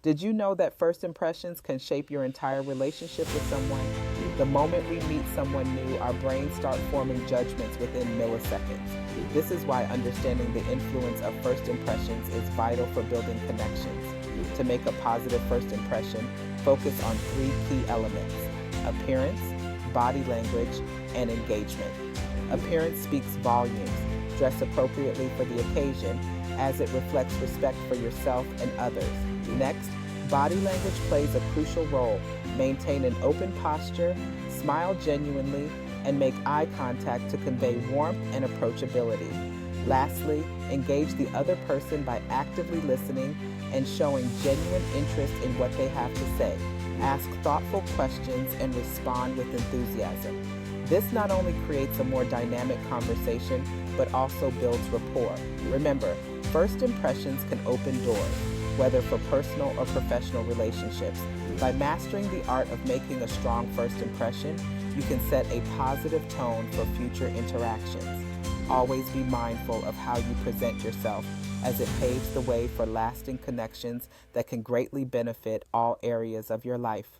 Did you know that first impressions can shape your entire relationship with someone? The moment we meet someone new, our brains start forming judgments within milliseconds. This is why understanding the influence of first impressions is vital for building connections. To make a positive first impression, focus on three key elements: appearance, body language, and engagement. Appearance speaks volumes. Dress appropriately for the occasion, as it reflects respect for yourself and others. Next, body language plays a crucial role. Maintain an open posture, smile genuinely, and make eye contact to convey warmth and approachability. Lastly, engage the other person by actively listening and showing genuine interest in what they have to say. Ask thoughtful questions and respond with enthusiasm. This not only creates a more dynamic conversation, but also builds rapport. Remember, first impressions can open doors, whether for personal or professional relationships. By mastering the art of making a strong first impression, you can set a positive tone for future interactions. Always be mindful of how you present yourself, as it paves the way for lasting connections that can greatly benefit all areas of your life.